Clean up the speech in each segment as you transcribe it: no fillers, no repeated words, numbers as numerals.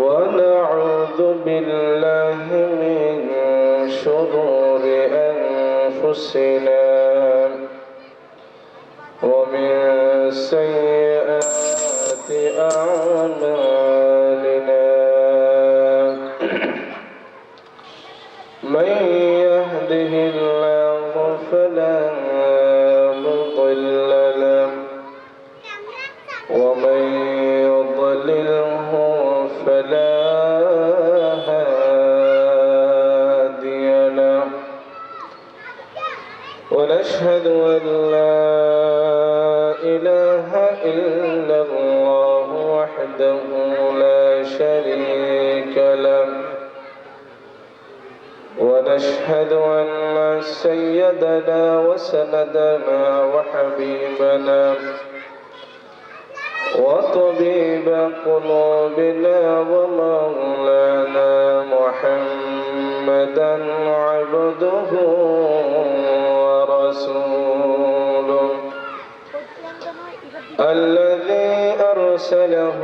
ونعوذ بالله من شرور أنفسنا ومن سيئات أعمالنا من يهده الله فلا مضل له ومن يضلله فلا هادي له ونشهد أن لا إله إلا الله وحده لا شريك له ونشهد أن سيدنا وسندنا وحبيبنا وطبيب قلوبنا ومولانا محمدا عبده ورسوله الذي أرسله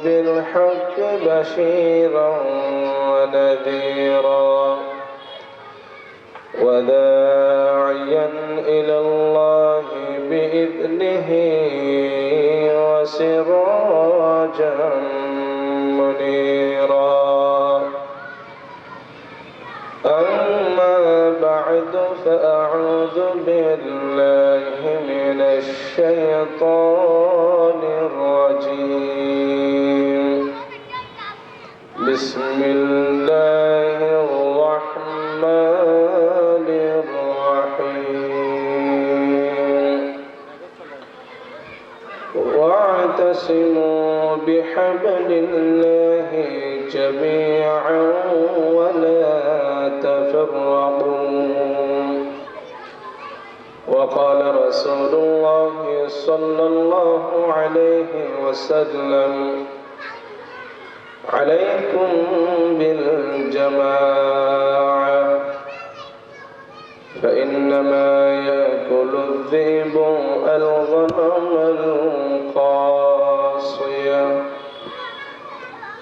بالحق بشيرا ونذيرا وداعيا إلى الله بإذنه وسراجا منيرا أما بعد فأعوذ بالله من الشيطان الرجيم بسم الله الرحمن الرحيم واعتصموا بحبل الله جميعا ولا تفرقوا وقال رسول الله صلى الله عليه وسلم عليكم بالجماعة فإنما يأكل الذئب الغنم القاصية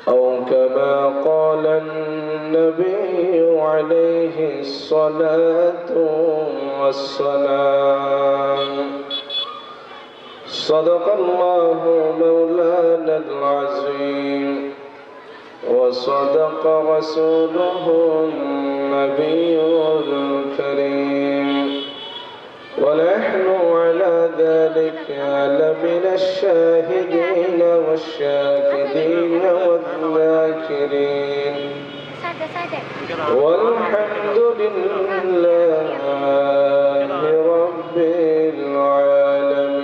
أو كما قال النبي عليه الصلاة والسلام صدق الله مولانا العظيم وصدق رسوله النبي الكريم ونحن على ذلك لمن الشاهدين والشاكرين والذاكرين والحمد لله رب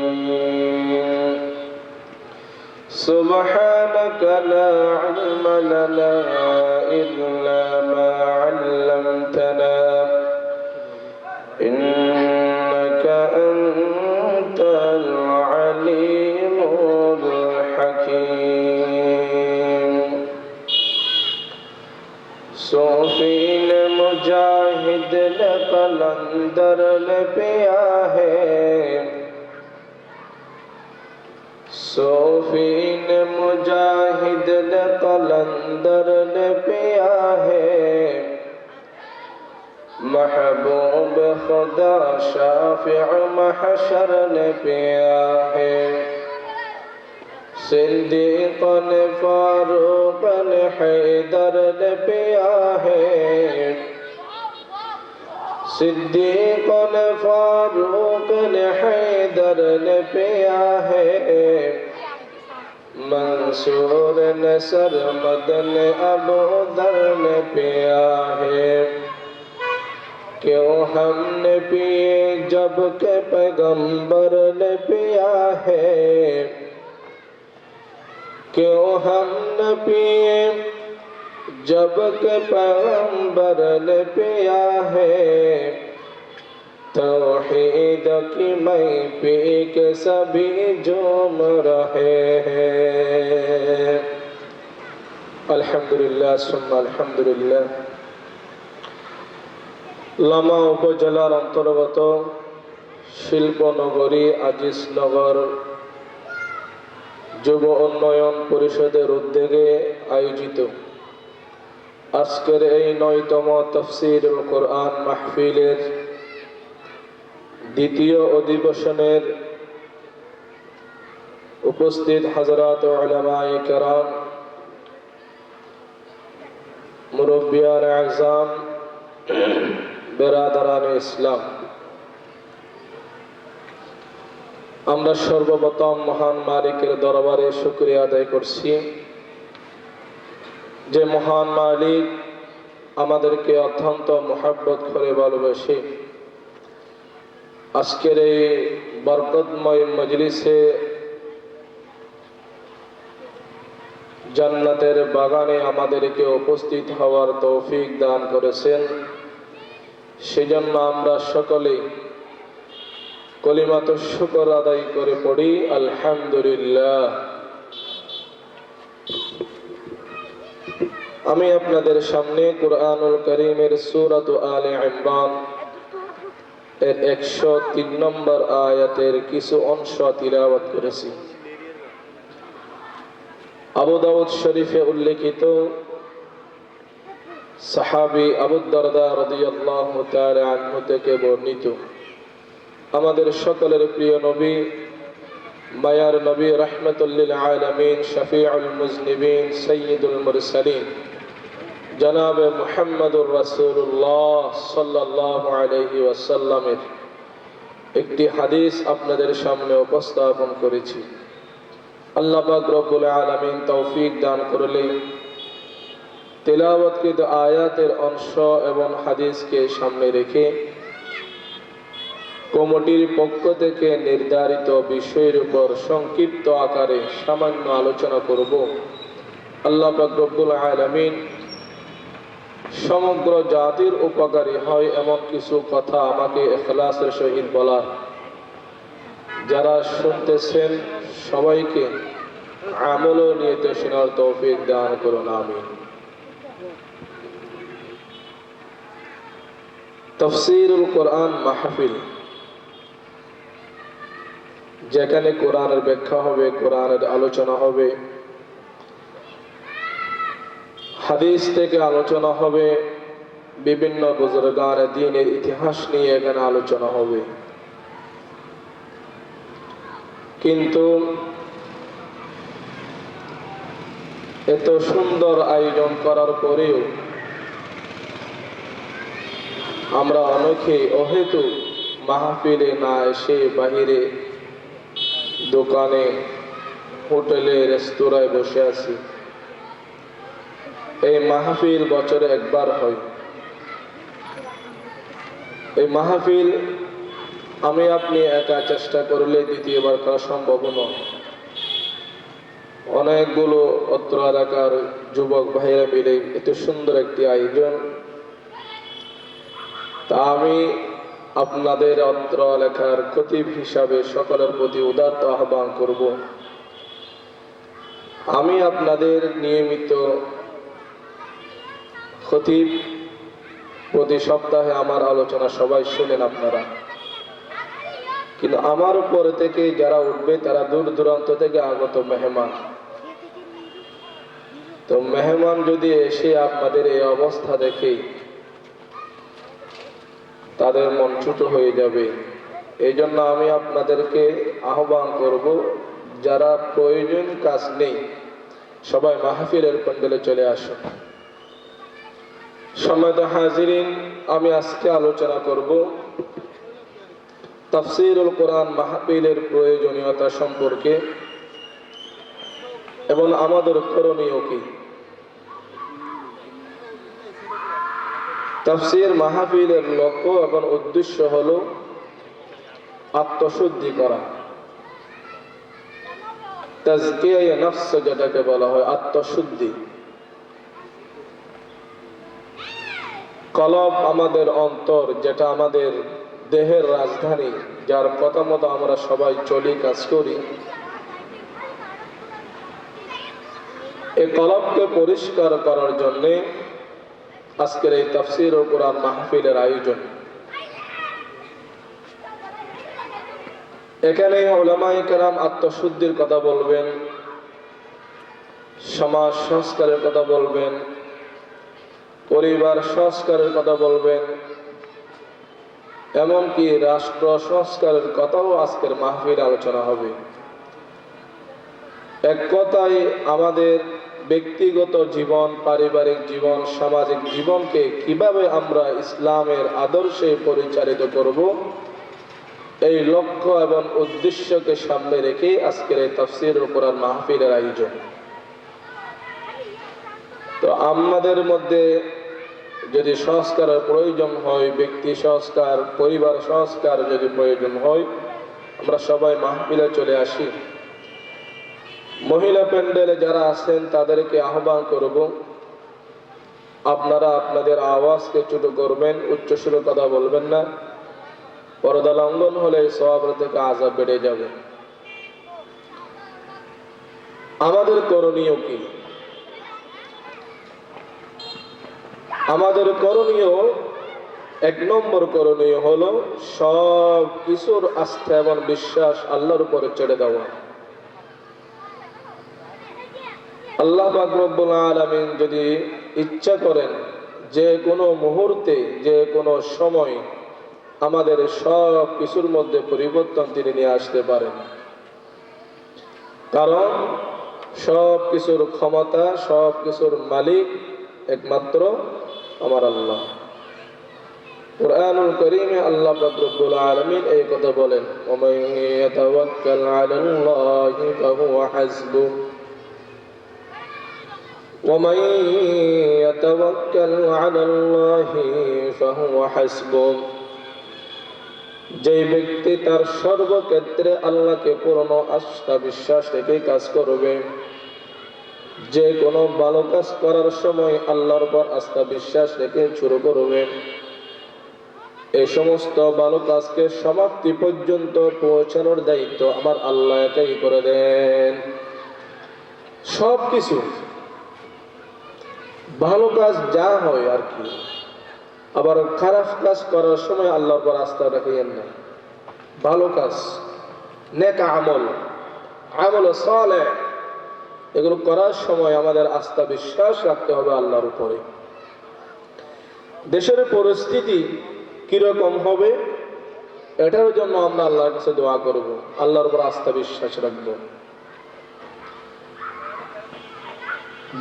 العالمين سبحانك لا علم لنا إلا ما علمتنا إنك أنت العليم الحكيم صوفی نے مجاہد نے قلندر نے پیا ہے صوفی نے مجاہد نے قلندر نے پیا ہے محبوب خدا شافع محشر نے پیا ہے صدیق نے فاروق نے حیدر نے پیا ہے صدیق نے فاروق نے حیدر نے پیا ہے منصور نے سرمد نے ابو ذر نے پیا ہے کیوں ہم نے پیے جب کہ پیغمبر نے پیا ہے کیوں ہم نے پیے جب کہ پیغمبر نے پیا ہے توحید کی میں پی کے سبھی جھوم رہے ہیں الحمدللہ ثم الحمدللہ লামা উপজেলার অন্তর্গত শিল্পনগরী আজিজনগর যুব উন্নয়ন পরিষদের উদ্যোগে আয়োজিত আজকের এই ৯তম তাফসীরুল কোরআন মাহফিলের দ্বিতীয় অধিবেশনের উপস্থিত হযরত উলামায়ে কেরাম, মুরব্বিয়ান আযম, বেরাদারানে ইসলাম, আমরা সর্বপ্রথম মহান মালিকের দরবারে শুকরিয়া আদায় করছি যে মহান মালিক আমাদেরকে অত্যন্ত মহব্বত করে ভালোবাসে আজকের এই বরকতময় মজলিসে জান্নাতের বাগানে আমাদেরকে উপস্থিত হওয়ার তৌফিক দান করেছেন। সেজন্য আমরা সকলে কলিমাতুশ শুকর আদায় করে পড়ি আলহামদুলিল্লাহ। আমি আপনাদের সামনে কুরআনুল কারীমের সূরা আলে ইমরান এর 103 নম্বর আয়াতের কিছু অংশ তিলাওয়াত করেছি। আবু দাউদ শরীফে উল্লেখিত সাহাবী আবু দারদা রাদিয়াল্লাহু তাআলা আনহু থেকে বর্ণিত আমাদের সকলের প্রিয় নবী, মায়ার নবী, রাহমাতুল লিল আলামিন, শফিউল মুজনিবিন, সাইয়্যিদুল মুরসালিন জনাবে মুহাম্মদুর রাসূলুল্লাহ সাল্লাল্লাহু আলাইহি ওয়াসাল্লামের একটি হাদিস আপনাদের সামনে উপস্থাপন করেছি। আল্লাহ পাক রব্বুল আলামিন তৌফিক দান করলে তেলাওয়াতকৃত আয়াতের অংশ এবং হাদিসকে সামনে রেখে কমিটির পক্ষ থেকে নির্ধারিত বিষয়ের উপর সংক্ষিপ্ত আকারে সামান্য আলোচনা করব। আল্লাহ পাক রব্বুল আলামিন সমগ্র জাতির উপকারী হয় এমন কিছু কথা আমাকে ইখলাসের সহিত বলার, যারা শুনতেছেন সবাইকে আমল ও নিয়তে শোনার তৌফিক দান করুন, আমিন। তাফসীরুল কোরআন মাহফিল, যেখানে কোরআনের ব্যাখ্যা হবে, কোরআনের আলোচনা হবে, হাদিস থেকে আলোচনা হবে, বিভিন্ন বুজুর্গানে দ্বীনের ইতিহাস নিয়ে এখানে আলোচনা হবে। কিন্তু এত সুন্দর আয়োজন করার পরেও আমরা অনেকে অহেতু মাহফিলে না এসে বাহিরে দোকানে, হোটেলে, রেস্তোরাঁয় বসে আছি। এই মাহফিল বছরে একবার হয়। এই মাহফিল আমি আপনি একা চেষ্টা করলে দ্বিতীয়বার করা সম্ভব নয়। অনেকগুলো অত্র এলাকার যুবক ভাইরা মিলে এত সুন্দর একটি আয়োজন, তা আমি আপনাদের অত্র এলাকার খতিব হিসাবে সকলের প্রতি উদাত্ত আহ্বান করব। আমি আপনাদের নিয়মিত খতিব, প্রতি সপ্তাহে আমার আলোচনা সবাই শুনেন আপনারা, কিন্তু আমার উপরে থেকে যারা উঠবে তারা দূর দূরান্ত থেকে আগত মেহমান। তো মেহমান যদি এসে আপনাদের এই অবস্থা দেখে তাদের মন ছোট হয়ে যাবে। এই জন্য আমি আপনাদেরকে আহ্বান করব, যারা প্রয়োজন কাজ নেই সবাই মাহফিলের প্যান্ডেলে চলে আসুন। সম্মানিত হাজিরিন, আমি আজকে আলোচনা করব তাফসীরুল কোরআন মাহফিলের প্রয়োজনীয়তা সম্পর্কে এবং আমাদের করণীয় কি। তাফসীর মাহফিলের লক্ষ্য এবং উদ্দেশ্য হলো আত্মশুদ্ধি করা, তাজকিয়া নফস যেটাকে বলা হয়, আত্মশুদ্ধি। কলব আমাদের অন্তর, যেটা আমাদের দেহের রাজধানী, যার কথা মতো আমরা সবাই চলি, কাজ করি। এই কলবকে পরিষ্কার করার জন্য আজকের এই তাফসীর ও কোরআন মাহফিলের আয়োজন। এখানে উলামায়ে কেরাম আত্মশুদ্ধির কথা বলবেন, সমাজ সংস্কারের কথা বলবেন, পরিবার সংস্কারের কথা বলবেন, এমনকি রাষ্ট্র সংস্কারের কথাও আজকের মাহফিল আলোচনা হবে। এক কথায় আমাদের ব্যক্তিগত জীবন, পারিবারিক জীবন, সামাজিক জীবনকে কিভাবে আমরা ইসলামের আদর্শে পরিচালিত করব, এই লক্ষ্য এবং উদ্দেশ্যকে সামনে রেখে আজকের এই তাফসীরুল কোরআন মাহফিলের আয়োজন। তো আমাদের মধ্যে যদি সংস্কারের প্রয়োজন হয়, ব্যক্তি সংস্কার, পরিবার সংস্কার যদি প্রয়োজন হয়, আমরা সবাই মাহফিলে চলে আসি। মহিলা প্যান্ডেলে যারা আছেন তাদেরকে আহ্বান করব, আপনারা আপনাদের আওয়াজকে ছোট করবেন, উচ্চস্বরে কথা বলবেন না। পর্দা লঙ্ঘন হলে সওয়াব থেকে আযাব বেড়ে যাবে। আমাদের করণীয় কি? আমাদের করণীয়, এক নম্বর করণীয় হলো সব কিছুর আস্থা এবং বিশ্বাস আল্লাহর উপরে ছেড়ে দেওয়া। আল্লাহ পাক রব্বুল আলামিন যদি ইচ্ছা করেন, যে কোনো মুহূর্তে, যে কোনো সময় আমাদের সব কিছুর মধ্যে পরিবর্তন তিনি নিয়ে আসতে পারেন। কারণ সব কিছুর ক্ষমতা, সব কিছুর মালিক একমাত্র আমার আল্লাহ। কুরআনুল কারীমে আল্লাহ পাক রব্বুল আলামিন এই কথা বলেন, ওয়া মান ইয়াতাওয়াক্কাল আলাল্লাহি ফাহুয়া হাসবুহ, ওয়া মান ইয়াতাওয়াক্কাল আলাল্লাহি ফাহুয়া হাসবুহ। যে ব্যক্তি তার সর্বক্ষেত্রে আল্লাহকে পূর্ণ আস্থা বিশ্বাস রেখে কাজ করবে, যে কোনো ভালো কাজ করার সময় আল্লাহর উপর আস্থা বিশ্বাস রেখে শুরু করবে, এই সমস্ত ভালো কাজকে সমাপ্তি পর্যন্ত পৌঁছানোর দায়িত্ব আমার আল্লাহ একাই করে দেন। সব কিছু ভালো কাজ যা হয় আর কি, আবার খারাপ কাজ করার সময় আল্লাহর উপর আস্থা রাখিয়েন না। ভালো কাজ, নেক আমল, আমল সালেহ, এগুলো করার সময় আমাদের আস্থা বিশ্বাস রাখতে হবে আল্লাহর উপরে। দেশের পরিস্থিতি কিরকম হবে এটার জন্য আমরা আল্লাহর কাছে দোয়া করব, আল্লাহর উপর আস্থা বিশ্বাস রাখব।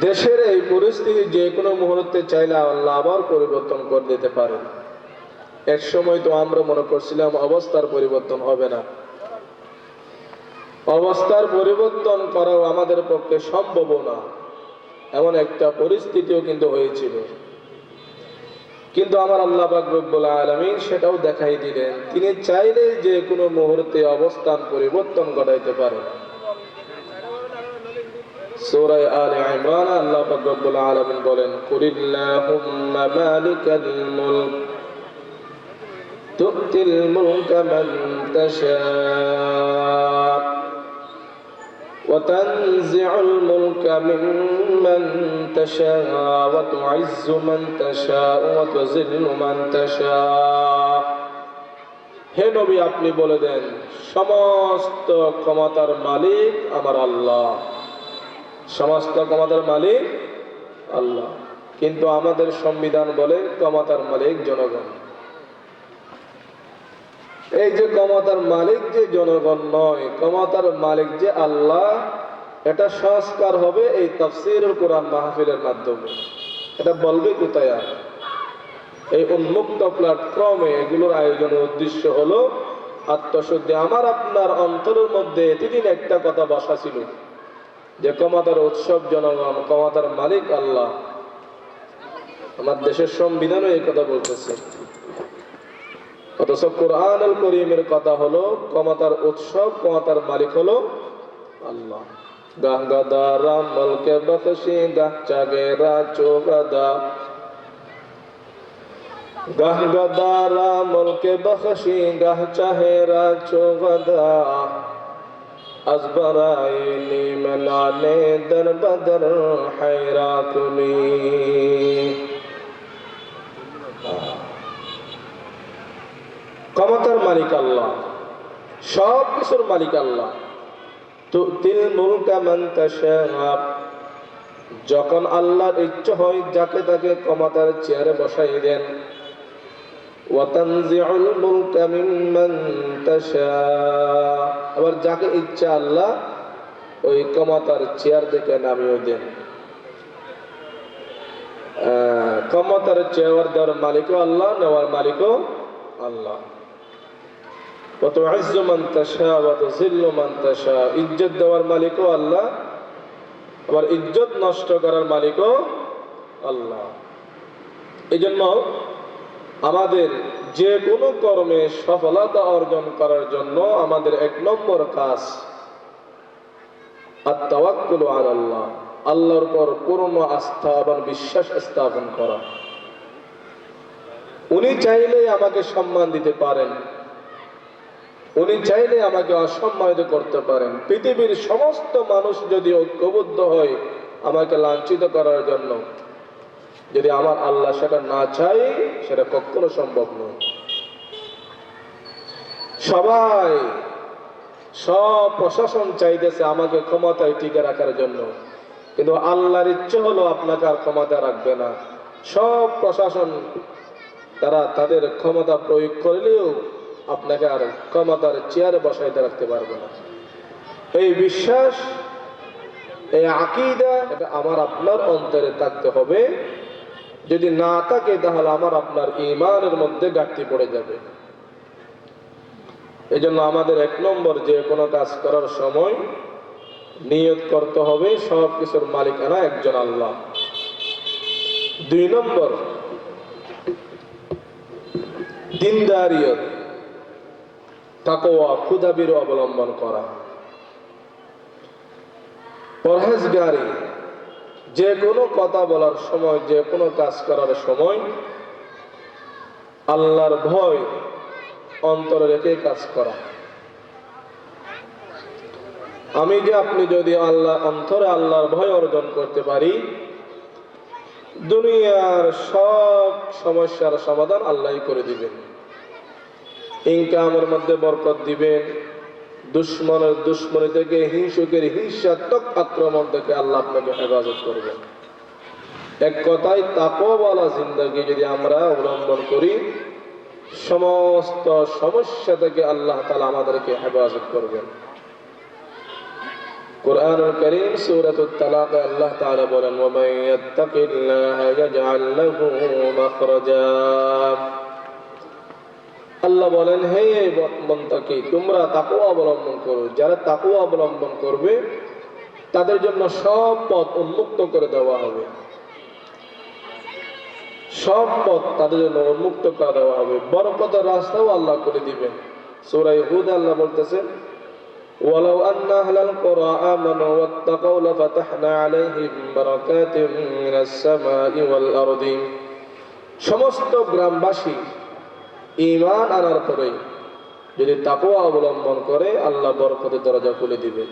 দেশের এই পরিস্থিতি যে কোনো মুহূর্তে চাইলে আল্লাহ আবার পরিবর্তন করে দিতে পারেন। এক সময় তো আমরা মনে করছিলাম অবস্থার পরিবর্তন হবে না, অবস্থার পরিবর্তন করাও আমাদের পক্ষে সম্ভব না, এমন একটা পরিস্থিতিও কিন্তু হয়েছিল। কিন্তু আমার আল্লাহ পাক রব্বুল আলামিন সেটাও দেখাই দিলেন, তিনি চাইলে যে কোনো মুহূর্তে অবস্থান পরিবর্তন ঘটাইতে পারেন। সূরা আলে ইমরান আল্লাহ পাক রব্বুল আলামিন বলেন, কুলিল্লাহুম্মা মালিকাল মুলক তু'তিল মুলকা মান তাশা ওয়া তানজি'ুল মুলকা মিম্মান তাশা ওয়া তু'ইজ্জু মান তাশা ওয়া তুযিল্লু মান তাশা। হে নবী, আপনি বলে দেন, সমস্ত ক্ষমতার মালিক আমার আল্লাহ, সমস্ত ক্ষমতার মালিক আল্লাহ। কিন্তু আমাদের সংবিধান বলে ক্ষমতার মালিক জনগণ। এই যে ক্ষমতার মালিক যে জনগণ নয়, ক্ষমতার মালিক যে আল্লাহ, এটা সংস্কার হবে এই তাফসীরুল কোরআন মাহফিলের মাধ্যমে। এটা বলবে কোথায়? আর এই উন্মুক্ত প্ল্যাটফর্মে এগুলোর আয়োজনের উদ্দেশ্য হলো আত্মশুদ্ধি। আমার আপনার অন্তরের মধ্যে এতদিন একটা কথা বসা ছিল যে ক্ষমতার উৎসব জনগণ, ক্ষমতার মালিক আল্লাহ। আমার দেশের সংবিধানও এই কথা বলতেছে, অথচ কুরআনুল কারীমের কথা হলো ক্ষমতার উৎসব, ক্ষমতার মালিক হলো আল্লাহ। গাহ গাদা রাম মলকে বখশি গাহ চাগেরা চোগাদা, গাহ গাদা রাম মলকে বখশি গাহ চাহেরা চোগাদা, আজবরাইনি মনানে দর বদর হায়রাতুনি। ক্ষমতার মালিক আল্লাহ, সব কিছুর মালিক আল্লাহ। তুতিল মুলকা মান তাশা, যখন আল্লাহর ইচ্ছা হয় যাকে তাকে ক্ষমতার চেয়ারে বসাই দেন। ওয়াতানজিউল মুলকা মিম্মান তাশা, আবার যাকে ইচ্ছা আল্লাহ ওই ক্ষমতার চেয়ার থেকে নামিয়ে দেন। ক্ষমতার চেয়ার দেওয়ার মালিকও আল্লাহ, নেওয়ার মালিকও আল্লাহ। ওয়া তু'ইজ্জু মান তাশা ওয়া তুযিল্লু মান তাশা, ইজ্জত দেওয়ার মালিকও আল্লাহ, আবার ইজ্জত নষ্ট করার মালিকও আল্লাহ। এই জন্য আমাদের যে কোনো কর্মে সফলতা অর্জন করার জন্য আমাদের 1 নম্বর কাজ আত-তাওয়াক্কুলু আলাল্লাহ, আল্লাহর উপর পূর্ণ আস্থা এবং বিশ্বাস স্থাপন করা। উনি চাইলে আমাকে সম্মান দিতে পারেন, উনি চাইলে আমাকে অসম্মানিত করতে পারেন। পৃথিবীর সমস্ত মানুষ যদি ঐক্যবদ্ধ হয় আমাকে লাঞ্ছিত করার জন্য, যদি আমার আল্লাহ সেটা না চাই, সেটা কখনো সম্ভব নয়। সব প্রশাসন চাইতেছে আমাকে ক্ষমতায় টিকে রাখার জন্য, কিন্তু আল্লাহর ইচ্ছে হলো আপনাকে আর ক্ষমতা রাখবে না। সব প্রশাসন তারা তাদের ক্ষমতা প্রয়োগ করলেও আপনাকে আর ক্ষমতার চেয়ারে বসাইতে রাখতে পারবে না। এই বিশ্বাস, এই আকীদা, এটা আমার আপনার অন্তরে থাকতে হবে। যদি না থাকে তাহলে আমার আপনার ঈমানের মধ্যে ঘাটতি পড়ে যাবে। এই জন্য আমাদের 1 নম্বর যে কোনো কাজ করার সময় নিয়ত করতে হবে সব কিছুর মালিকানা একজন আল্লাহ। 2 নম্বর দিনদারিয়ত, তাকওয়া, খুদাবির অবলম্বন করা, পরহেজগারি। যে কোনো কথা বলার সময়, যে কোনো কাজ করার সময় আল্লাহর ভয় অন্তরে রেখে কাজ করা। আপনি যদি অন্তরে আল্লাহর ভয় অর্জন করতে পারি, দুনিয়ার সব সমস্যার সমাধান আল্লাহই করে দিবেন। ইনকামের মধ্যে বরকত দিবেন, দুশ্মনের দুশ্মনী থেকে, হিংসুকের হিংসাত্মক আক্রমণ থেকে আল্লাহ আপনাকে হেফাজত করবেন। এক কথায় তাকওয়াওয়ালা জিন্দেগি যদি আমরা অবলম্বন করি, সমস্ত সমস্যা থেকে আল্লাহ তাআলা আমাদেরকে হেফাজত করবেন। কুরআনুল কারীম সূরাতুত তালাকে আল্লাহ তাআলা বলেন, ওয়া মান ইয়াত্তাকিল্লাহা ইয়াজআল লাহু মাখরাজা। আল্লাহ বলেন, হে মুত্তাকি, তোমরা তাকওয়া অবলম্বন করো। যারা তাকওয়া অবলম্বন করবে তাদের জন্য সব পথ উন্মুক্ত করে দেওয়া হবে, সব পথ তাদের জন্য উন্মুক্ত করে দেওয়া হবে। বরকতের রাস্তাও আল্লাহ করে দিবেন। সূরা হুদ আল্লাহ বলতেছেন, ওয়ালাউ আন্না আহলাল কুরা আমানু ওয়াত্তাকাউ লাফাতাহনা আলাইহিম বারাকাতিম মিনাস সামাই ওয়াল আরদি। সমস্ত গ্রামবাসী ঈমান আনার পরে যদি তাকওয়া অবলম্বন করে আল্লাহ বরকতের দরজা খুলে দিবে।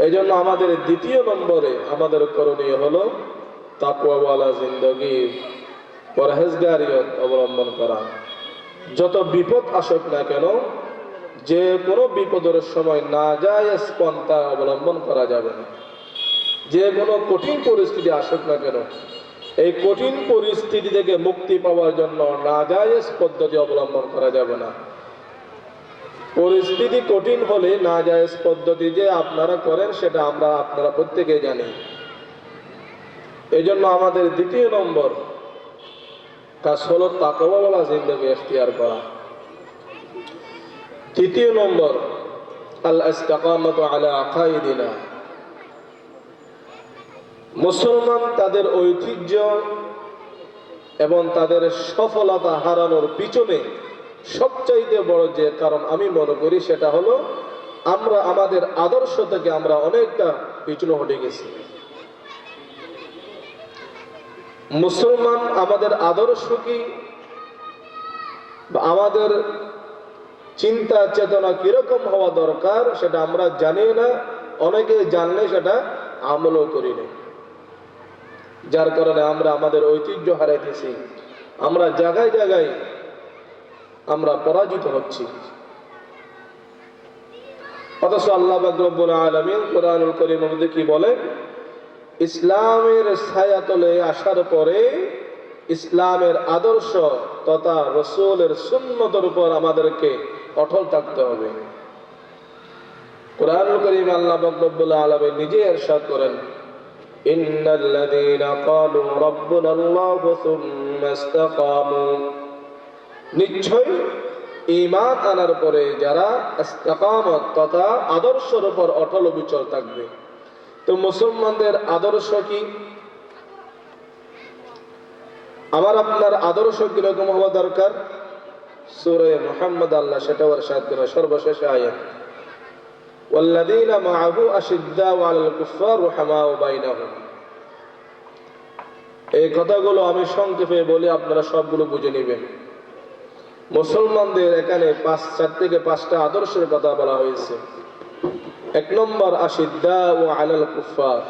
এই জন্য আমাদের 2 নম্বরে আমাদের করণীয় হলো তাকওয়াওয়ালা জিন্দেগি, পরহেজগারিয়ত অবলম্বন করা। যত বিপদ আসুক না কেন, যে কোনো বিপদের সময় নাজায়েজ পন্থা অবলম্বন করা যাবে না। যে কোনো কঠিন পরিস্থিতি আসুক না কেন, এই কঠিন পরিস্থিতি থেকে মুক্তি পাওয়ার জন্য নাজায়েজ পদ্ধতি অবলম্বন করা যাবে না। পরিস্থিতি কঠিন হলে নাজায়েজ পদ্ধতি যে আপনারা করেন সেটা আপনারা প্রত্যেকেই জানি। এই জন্য আমাদের 2 নম্বর কাজ হলো তাকওয়াওয়ালা জিন্দেগি ইখতিয়ার করা। 3 নম্বর আল ইস্তিকামাতু আলা আকাইদিনা। মুসলমান তাদের ঐতিহ্য এবং তাদের সফলতা হারানোর পিছনে সবচাইতে বড় যে কারণ আমি মনে করি সেটা হলো আমরা আমাদের আদর্শ থেকে আমরা অনেকটা পিছনে হটে গেছি। মুসলমান আমাদের আদর্শ কি, আমাদের চিন্তা চেতনা কিরকম হওয়া দরকার সেটা আমরা জানি না, অনেকে জানলে সেটা আমলও করি না। যার কারণে আমরা আমাদের ঐতিহ্য হারাইতেছি, আমরা জায়গায় জায়গায় আমরা পরাজিত হচ্ছি। অথচ আল্লাহ পাক রব্বুল আলামিন কুরআনুল কারীমের মধ্যে কি বলেন, ইসলামের ছায়াতলে আসার পরে ইসলামের আদর্শ তথা রাসূলের সুন্নতের উপর আমাদেরকে অটল থাকতে হবে। কুরআনুল কারীম আল্লাহ রব্বুল আলামিন নিজে ইরশাদ করেন, ইন্নাল্লাযীনা ক্বালু রাব্বুনাল্লাহু সুম্মা ইসতাকামু, নিশ্চয় ঈমান আনার পরে যারা ইস্তিকামত তথা আদর্শের উপর অটল অবিচল থাকবে। তো মুসলমানদের আদর্শ কি? আমার আপনার আদর্শ কিরকম হওয়া দরকার? সূরা মুহাম্মদ আল্লাহ সেটা ইরশাদ করেন সর্বশেষ আয়াত, ওয়াল্লাযীনা মাআহু আশিদ্দাউ আলাল কুফফার রুহামাউ বাইনাহুম। এই কথাগুলো আমি সংক্ষেপে বলি, আপনারা সবগুলো বুঝে নেবেন। মুসলমানদের এখানে 4 থেকে 5টা আদর্শের কথা বলা হয়েছে। 1 নম্বর আশিদ্দাউ আলাল কুফফার,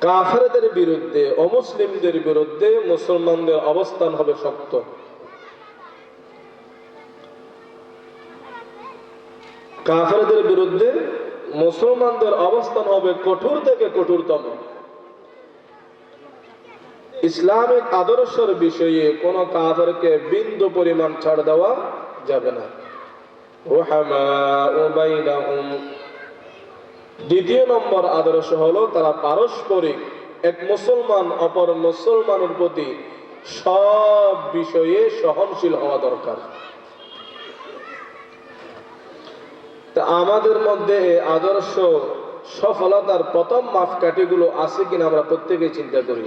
কাফেরদের বিরুদ্ধে অমুসলিমদের বিরুদ্ধে মুসলমানদের অবস্থান হবে শক্ত। কাফেরদের বিরুদ্ধে মুসলমানদের অবস্থান হবে কঠোর থেকে কঠোরতম। ইসলামিক আদর্শের বিষয়ে কোন কাফেরকে বিন্দু পরিমাণ ছাড় দেওয়া যাবে না। রুহামাউ বাইনাহুম, দ্বিতীয় নম্বর আদর্শ হলো তারা পারস্পরিক এক মুসলমান অপর মুসলমানের প্রতি সব বিষয়ে সহনশীল হওয়া দরকার। তা আমাদের মধ্যে আদর্শ সফলতার প্রথম মাপকাঠিগুলো আছে কিনা আমরা প্রত্যেকেই চিন্তা করি।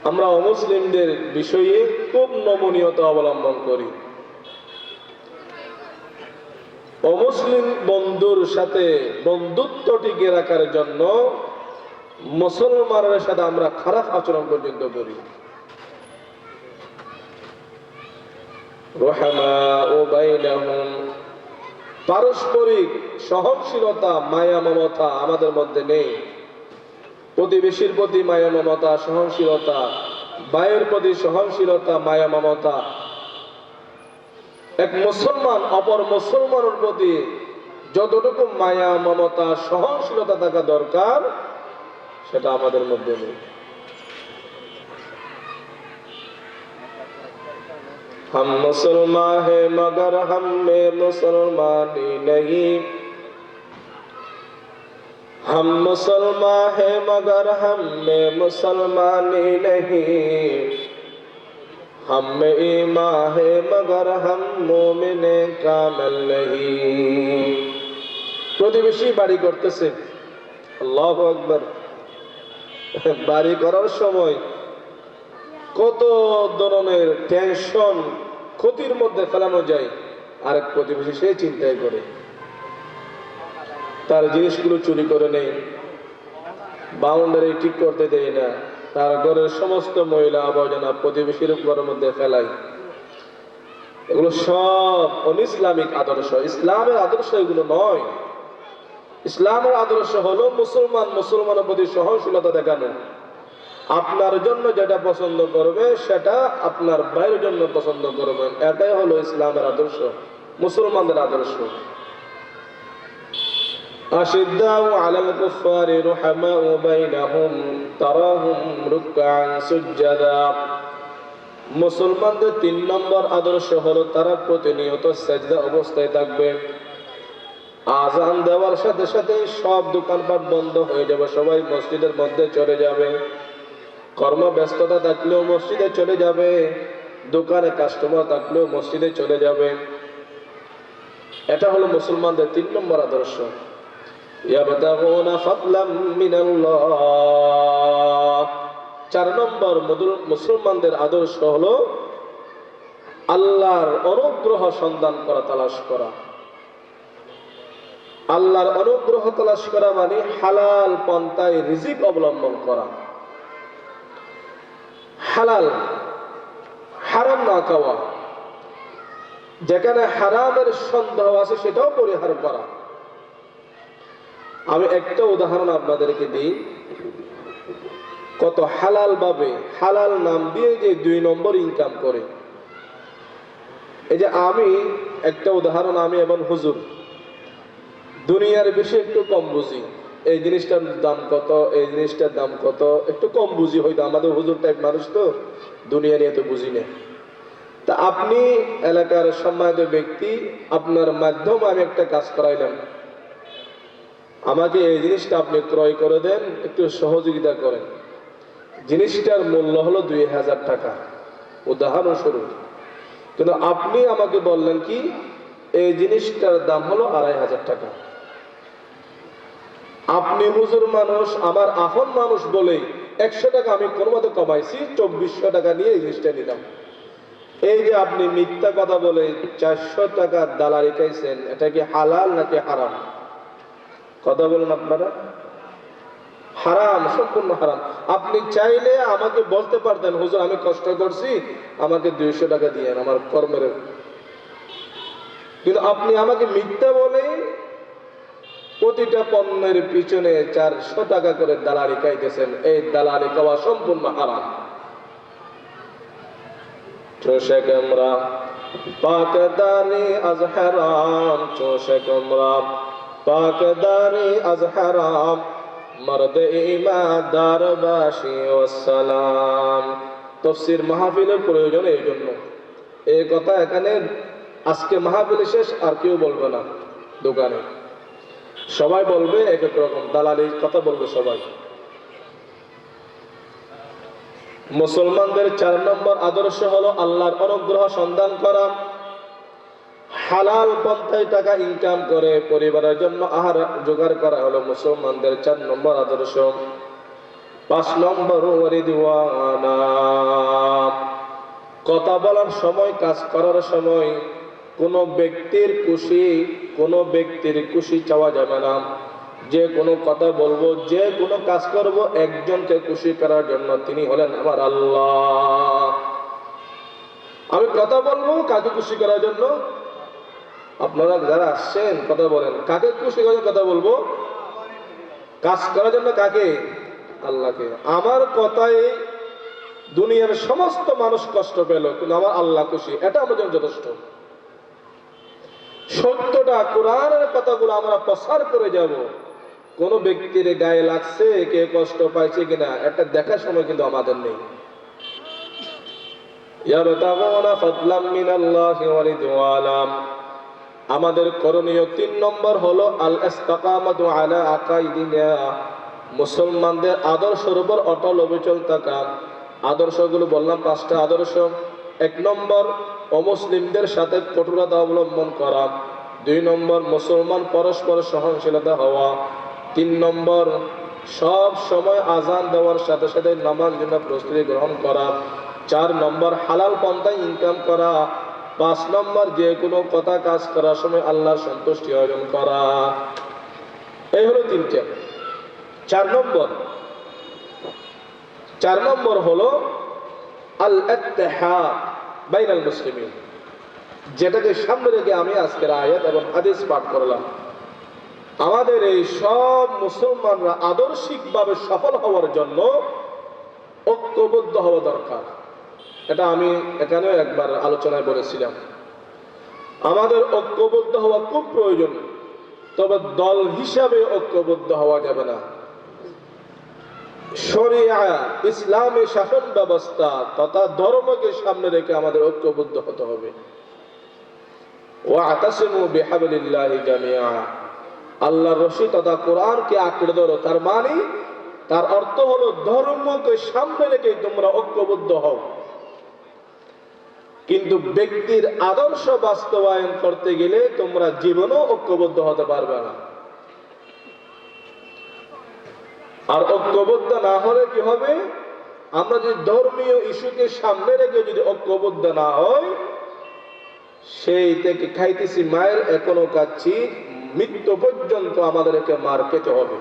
আমরা অমুসলিমদের বিষয়ে খুব নমনীয়তা অবলম্বন করি। অমুসলিম বন্ধুর সাথে বন্ধুত্ব টিকে রাখার জন্য মুসলমানের সাথে আমরা খারাপ আচরণ পর্যন্ত করি। রুহামাউ বাইনাহুম, পারস্পরিক সহনশীলতা মায়া মমতা আমাদের মধ্যে নেই। প্রতিবেশীর প্রতি মায়া মমতা সহনশীলতা, ভাইয়ের প্রতি সহনশীলতা মায়া মমতা, এক মুসলমান অপর মুসলমানের প্রতি যতটুকু মায়া মমতা সহনশীলতা থাকা দরকার সেটা আমাদের মধ্যে নেই। हम मुसलमान हैं मगर हम में मुसलमानी नहीं, हम मुसलमान हैं मगर हम में मुसलमानी नहीं, हम में ईमान है मगर हम मोमिने कामिल नहीं। প্রতিবেশী বাড়ি করতেছে, আল্লাহু আকবার, বাড়ি করার সময় কত ধরনের টেনশন ক্ষতির মধ্যে ফেলানো যায়, আরেক প্রতিবেশী সেই চিন্তাই করে, তার জিনিসগুলো চুরি করে নেই, বাউন্ডারি ঠিক করতে দেয় না, তার ঘরের সমস্ত ময়লা আবর্জনা প্রতিবেশীর ঘরের মধ্যে ফেলায়। এগুলো সব অনিসলামিক আদর্শ, ইসলামের আদর্শ এগুলো নয়। ইসলামের আদর্শ হলো মুসলমান মুসলমানের প্রতি সহনশীলতা দেখানো। আপনার জন্য যেটা পছন্দ করবে সেটা আপনার ভাইয়ের জন্য পছন্দ করবেন, এটাই হলো ইসলামের আদর্শ, মুসলমানদের আদর্শ। আশিদ্দাউ আলাল কুফফারি রুহামাউ বাইনাহুম তারাহুম রুকআন সুজদা, মুসলমানদের 3 নম্বর আদর্শ হলো তারা প্রতিনিয়ত সিজদা অবস্থায় থাকবে। আযান দেওয়ার সাথে সাথে সব দোকানপাট বন্ধ হয়ে যাবে, সবাই মসজিদের মধ্যে চলে যাবে, কর্মব্যস্ততা থাকলেও মসজিদে চলে যাবে, দোকানে কাস্টমার থাকলেও মসজিদে চলে যাবে। এটা হলো মুসলমানদের 3 নম্বর আদর্শ। ইয়াবতাগুনা ফাদলাম মিনাল্লাহ, 4 নম্বর মুসলমানদের আদর্শ হলো আল্লাহর অনুগ্রহ সন্ধান করা, তালাশ করা। আল্লাহর অনুগ্রহ তালাশ করা মানে হালাল পন্থায় রিজিক অবলম্বন করা, হালাল হারাম না খাওয়া, যেখানে হারামের সন্দেহ আছে সেটাও পরিহার করা। আমি একটা উদাহরণ আপনাদেরকে দিই, কত হালাল ভাবে হালাল নাম দিয়ে যে 2 নম্বর ইনকাম করে। এই যে আমি একটা উদাহরণ, আমি এবং হুজুর দুনিয়ার বিষয়ে একটু কম বুঝি, এই জিনিসটার দাম কত, এই জিনিসটার দাম কত, একটু কম বুঝি হয়তো, আমাদের হুজুর টাইপ মানুষ তো, দুনিয়া নিয়ে তো বুঝি না। তা আপনি এলাকার সম্মানিত ব্যক্তি, আপনার মাধ্যমে আমি একটা কাজ করাইলাম, আমাকে এই জিনিসটা আপনি ক্রয় করে দেন, একটু সহযোগিতা করেন। জিনিসটার মূল্য হলো 2000 টাকা উদাহরণস্বরূপ, কিন্তু আপনি আমাকে বললেন কি এই জিনিসটার দাম হলো 2500 টাকা। আপনি হুজুর মানুষ, আমার আপন মানুষ বলেই 100 টাকা আমি কোনো মতে কমাইছি, 2400 টাকা নিয়ে এই জিনিসটা নিলাম। এই যে আপনি মিথ্যা কথা বলে 400 টাকা দালালি খাইছেন, এটা কি হালাল নাকি হারাম? কথা বলেন আপনারা। হারাম, সম্পূর্ণ হারাম। আপনি চাইলে আমাকে বলতে পারতেন হুজুর আমি কষ্ট করছি, আমাকে 200 টাকা দিয়ে আমার কর্মের, কিন্তু আপনি আমাকে মিথ্যা বলে প্রতিটা পণ্যের পিছনে 400 টাকা করে দালালি খাইতেছেন। এই দালালি খাওয়া সম্পূর্ণ হারাম। চোষে কামরা পাকদারি আজ হারাম, চোষে কামরা পাকদারি আজ হারাম, মর্দ ইমানদার বাসি ওয়াসসালাম। তাফসীর মাহফিলের প্রয়োজন এই জন্য। এই কথা এখানে আজকে মাহফিল শেষ, আর কেউ বলবে না দোকানে, সবাই বলবে এক এক রকম দালালির কথা বলবে সবাই। মুসলমানদের 4 নম্বর আদর্শ হলো আল্লাহর অনুগ্রহ সন্ধান করা, হালাল পন্থায় টাকা ইনকাম করে পরিবারের জন্য আহার জোগাড় করা হলো মুসলমানদের 4 নম্বর আদর্শ। 5 নম্বর রিদওয়ানা, কথা বলার সময়, কাজ করার সময় কোনো ব্যক্তির খুশি চাওয়া যাবে না। যে কোনো কথা বলবো, যে কোনো কাজ করব একজনকে খুশি করার জন্য, তিনি হলেন আমার আল্লাহ। আমি কথা বলবো কাকে খুশি করার জন্য? আপনারা যারা আসছেন কথা বলেন, কাকে খুশি করার জন্য কথা বলবো? কাজ করার জন্য কাকে? আল্লাহকে। আমার কথায় দুনিয়ার সমস্ত মানুষ কষ্ট পেল, কিন্তু আমার আল্লাহ খুশি, এটা আমার জন্য যথেষ্ট। সত্যটা, কোরআনের কথাগুলো আমরা প্রচার করে যাব। কোন ব্যক্তির গায়ে লাগছে, কে কষ্ট পাইছে কিনা, একটা দেখার সময় কিন্তু আমাদের নেই। আমাদের করণীয় 3 নম্বর হলো আল ইস্তিকামাতু আলা আকাইদিনা, মুসলমানদের আদর্শের উপর অটল অবিচল থাকা। আদর্শগুলো বললাম 5টা আদর্শ। 1 নম্বর অমুসলিমদের সাথে কঠোরতা অবলম্বন করা। 2 নম্বর মুসলমান পরস্পর সহনশীলতা হওয়া। 3 নম্বর সব সময় আজান দেওয়ার সাথে সাথে নামাজ জন্য প্রস্তুতি গ্রহণ করা। 4 নম্বর হালাল পন্থায় ইনকাম করা। 5 নম্বর যে কোনো কথা কাজ করার সময় আল্লাহর সন্তুষ্টি অর্জন করা। এই হলো 3টে। 4 নম্বর হলো আল ইত্তিহাদ বাইনাল মুসলিমিন, যেটাকে সামনে রেখে আমি আজকের আয়াত এবং হাদিস পাঠ করলাম। আমাদের এই সব মুসলমানরা আদর্শিকভাবে সফল হওয়ার জন্য ঐক্যবদ্ধ হওয়া দরকার। এটা আমি এখানেও একবার আলোচনায় বলেছিলাম। আমাদের ঐক্যবদ্ধ হওয়া খুব প্রয়োজন, তবে দল হিসাবে ঐক্যবদ্ধ হওয়া যাবে না। শরিয়া, ইসলামী শাসন ব্যবস্থা তথা ধর্মকে সামনে রেখে আমাদের ঐক্যবদ্ধ হতে হবে। ওয়াতাসিমু বিহাবলিল্লাহি জামিআ, আল্লাহর রশি তথা কোরআনকে আঁকড়ে ধরো। তার অর্থ হলো ধর্মকে সামনে রেখে তোমরা ঐক্যবদ্ধ হও। কিন্তু ব্যক্তির আদর্শ বাস্তবায়ন করতে গেলে তোমরা জীবনেও ঐক্যবদ্ধ হতে পারবে না। আর ঐক্যবদ্ধ না হলে কি হবে? আমরা যদি ধর্মীয় ইস্যুকে সামনে রেখে যদি ঐক্যবদ্ধ না হয়, সেই থেকে খাইতেছি মায়ের এখনো খাচ্ছি, মৃত্যু পর্যন্ত আমাদেরকে মার খেতে হবে।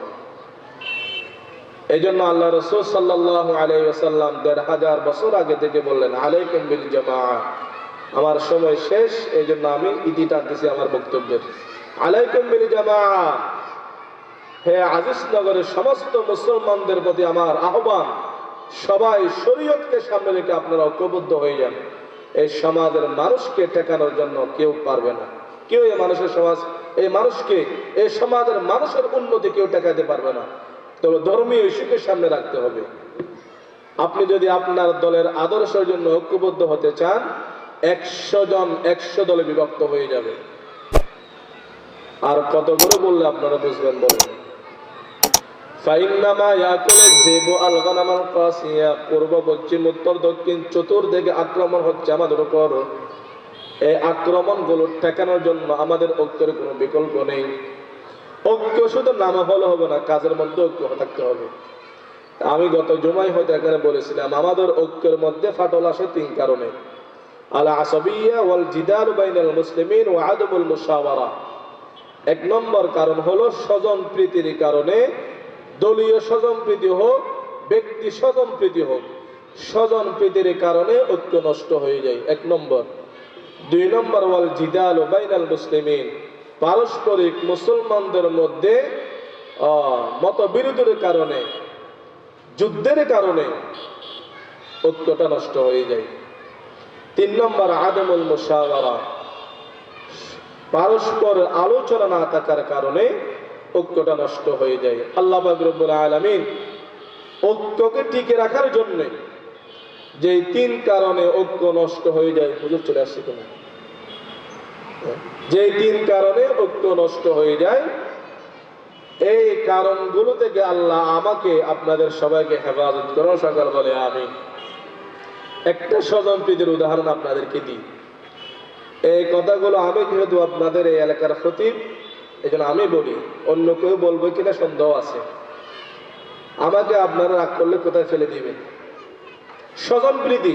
এই জন্য আল্লাহ রাসূল সাল্লাল্লাহু আলাইহি ওয়াসাল্লাম ১৫০০ বছর আগে থেকে বললেন আলাইকুম বিল জামাআহ। আমার সময় শেষ, এই জন্য আমি ইতি টানতেছি আমার বক্তব্যের। আলাইকুম বিল জামাআহ, হে আজিজনগরের সমস্ত মুসলমানদের প্রতি আমার আহ্বান, সবাই শরীয়তকে সামনে রেখে আপনারা ঐক্যবদ্ধ হয়ে যান। এই সমাজের মানুষকে ঠেকানোর জন্য কেউ পারবে না, কেউ এই মানুষের সমাজ এই মানুষকে, এই সমাজের মানুষের উন্নতি কেউ ঠেকাতে পারবে না। তবে ধর্মীয় ইস্যুকে সামনে রাখতে হবে। আপনি যদি আপনার দলের আদর্শের জন্য ঐক্যবদ্ধ হতে চান, 100 জন 100 দলে বিভক্ত হয়ে যাবে। আর কত করে বললে আপনারা বুঝবেন বলেন? ফাইন্নামা ইয়াকুলু যিবু আল গানামাল কাসিয়া, পূর্ব পশ্চিম উত্তর দক্ষিণ চতুর্দিকে আক্রমণ হচ্ছে আমাদের উপর। এই আক্রমণগুলো ঠেকানোর জন্য আমাদের ঐক্যের কোনো বিকল্প নেই। ঐক্য শুধু নামে হলে হবে না, কাজের মধ্যে ঐক্য থাকতে হবে। আমি গত জুমায় হয়তো এখানে বলেছিলাম, আমাদের ঐক্যের মধ্যে ফাটল আসে 3 কারণে। আল আসাবিয়্যা ওয়াল জিদাল বাইনাল মুসলিমিন ওয়া আদমুল মুশাওয়ারা। 1 নম্বর কারণ হলো স্বজন প্রীতির কারণে, দলীয় স্বজন প্রীতি হোক, ব্যক্তি স্বজন প্রীতি হোক, স্বজন প্রীতির কারণে ঐক্য নষ্ট হয়ে যায়, 1 নম্বর। 2 নম্বর ওয়াল জিদাল বাইনাল মুসলিমিন, পারস্পরিক মুসলমানদের মধ্যে মতবিরোধের কারণে, যুদ্ধের কারণে ঐক্যটা নষ্ট হয়ে যায়। 3 নম্বর আদমুল মুশাওয়ারা, পারস্পর আলোচনা না থাকার কারণে ঐক্যটা নষ্ট হয়ে যায়। আল্লাহ পাক রব্বুল আলামিন ঐক্যকে টিকে রাখার জন্য যে 3 কারণে ঐক্য নষ্ট হয়ে যায়, হুজুর চলে আসছে কেন? যে 3 কারণে ঐক্য নষ্ট হয়ে যায়, এই কারণগুলো থেকে আল্লাহ আমাকে আপনাদের সবাইকে হেফাজত করো, সকল বলে আমিন। একটা স্বজন প্রীতির উদাহরণ আপনাদেরকে দিই। এই কথাগুলো আমি যেহেতু আপনাদের এই এলাকার খতিব, এই জন্য আমি বলি, অন্য কেউ বলবে কিনা সন্দেহ আছে। আমাকে আপনারা রাগ করলে কোথায় ফেলে দিবেন? স্বজন প্রীতি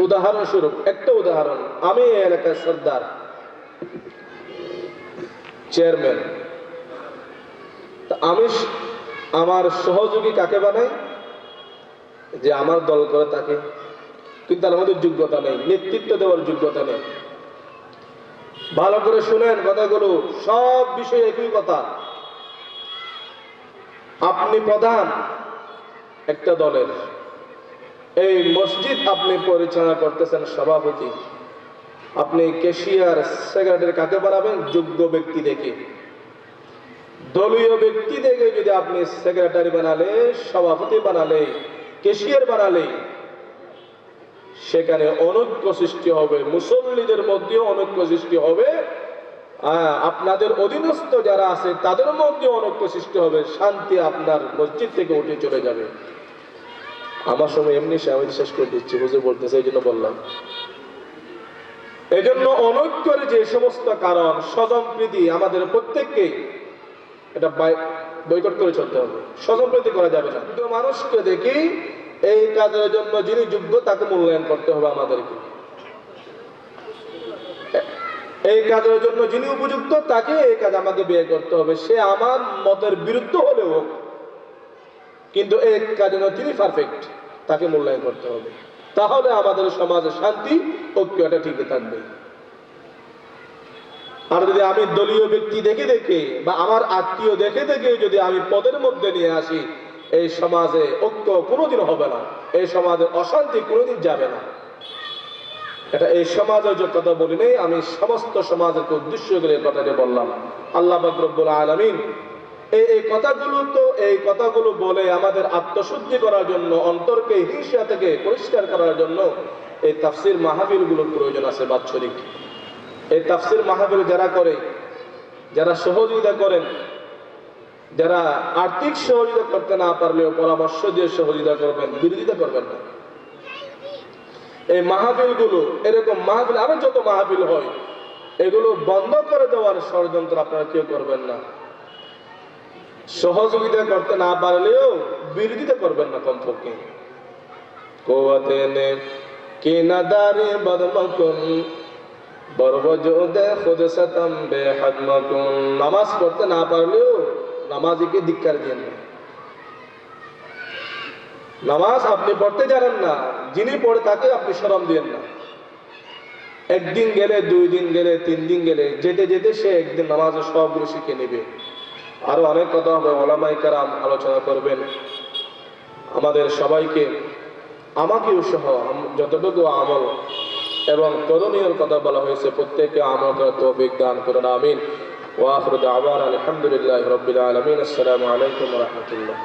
উদাহরণস্বরূপ একটা উদাহরণ, আমি এই এলাকার সর্দার, চেয়ারম্যান, আমি আমার সহযোগী কাকে বানাই? যে আমার দল করে তাকে, কিন্তু তার মধ্যে যোগ্যতা নেই, নেতৃত্ব দেওয়ার যোগ্যতা নেই। ভালো করে শুনেন কথাগুলো, সব বিষয়ে একই কথা। আপনি প্রধান একটা দলের, এই মসজিদ আপনি পরিচালনা করতেছেন, সভাপতি, আপনি ক্যাশিয়ার সেক্রেটারি কাকে বানাবেন? যোগ্য ব্যক্তি দেখে। দলীয় ব্যক্তি দেখে যদি আপনি সেক্রেটারি বানালে, সভাপতি বানালে, ক্যাশিয়ার বানালে, সেখানে অনৈক্য সৃষ্টি হবে, মুসল্লিদের মধ্যেও অনৈক্য সৃষ্টি হবে, আপনাদের অধীনস্থ যারা আছে তাদের মধ্যে অনৈক্য সৃষ্টি হবে, শান্তি আপনার মসজিদ থেকে উঠে চলে যাবে। আমার সময় এমনি আমি শেষ করে দিচ্ছি, হুজুর বলতেছে এই জন্য বললাম। এই জন্য অনৈক্যের যে সমস্ত কারণ, স্বজন প্রীতি, আমাদের প্রত্যেককে এটা বয়কট করে চলতে হবে। স্বজন প্রীতি করা যাবে না। কিন্তু মানুষকে দেখি এই কাজের জন্য যিনি যোগ্য তাকে মূল্যায়ন করতে হবে আমাদেরকে। এই কাজের জন্য যিনি উপযুক্ত তাকে এই কাজ আমাকে বিয়ে করতে হবে, সে আমার মতের বিরুদ্ধে হলেও হোক, কিন্তু এই কাজের জন্য তিনি পারফেক্ট, তাকে মূল্যায়ন করতে হবে। তাহলে আমাদের সমাজে শান্তি, ঐক্যটা ঠিক থাকবে। আর যদি আমি দলীয় ব্যক্তি দেখে দেখে বা আমার আত্মীয় দেখে দেখে যদি আমি পদের মধ্যে নিয়ে আসি, এই সমাজে ঐক্য কোনোদিন হবে না, এই সমাজে অশান্তি কোনোদিন যাবে না। এটা এই সমাজের যে কথা বলি নেই, আমি সমস্ত সমাজের উদ্দেশ্য করে কথাটা বললাম। আল্লাহ পাক রব্বুল আলামিন এই কথাগুলো বলে আমাদের আত্মশুদ্ধি করার জন্য, অন্তরকে হিংসা থেকে পরিষ্কার করার জন্য এই তাফসির মাহফিলগুলোর প্রয়োজন আছে বাৎসরিক। এই তাফসির মাহফিল যারা করে, যারা সহযোগিতা করেন, যারা আর্থিক সহযোগিতা করতে না পারলেও পরামর্শ দিয়ে সহযোগিতা করবেন, বিরোধিতা করবেন না। এই মাহফিলগুলো, এরকম মাহফিল আরো যত মাহফিল হয়, এগুলো বন্ধ করে দেওয়ার ষড়যন্ত্র আপনারা কেউ করবেন না। সহযোগিতা করতে না পারলেও বিরোধিতা করবেন না কমপক্ষে। কোয়াতে নে কি নাদারে বদমকুন বরবজুদে খুদ সতম বেহদমকুন। নামাজ পড়তে না পারলেও নামাজিকে ধিক্কার দিয়েন না। নামাজ আপনি পড়তে জানেন না, যিনি পড়ে তাকে আপনি শরম দিয়েন না। একদিন গেলে, 2 দিন গেলে, 3 দিন গেলে, যেতে যেতে সে একদিন নামাজের সবগুলো শিখে নেবে। আরো অনেক কথা হবে, ওলামায়ে কেরাম আলোচনা করবেন। আমাদের সবাইকে, আমাকেও সহ যতটুকু আমল এবং করণীয় কথা বলা হয়েছে, প্রত্যেককে আমল করার তৌফিক দান করুন, আমিন। ওয়া আখিরু দাওয়ানা আলহামদুলিল্লাহি রাব্বিল আলামিন। আসসালামু আলাইকুম ওয়া রাহমাতুল্লাহ।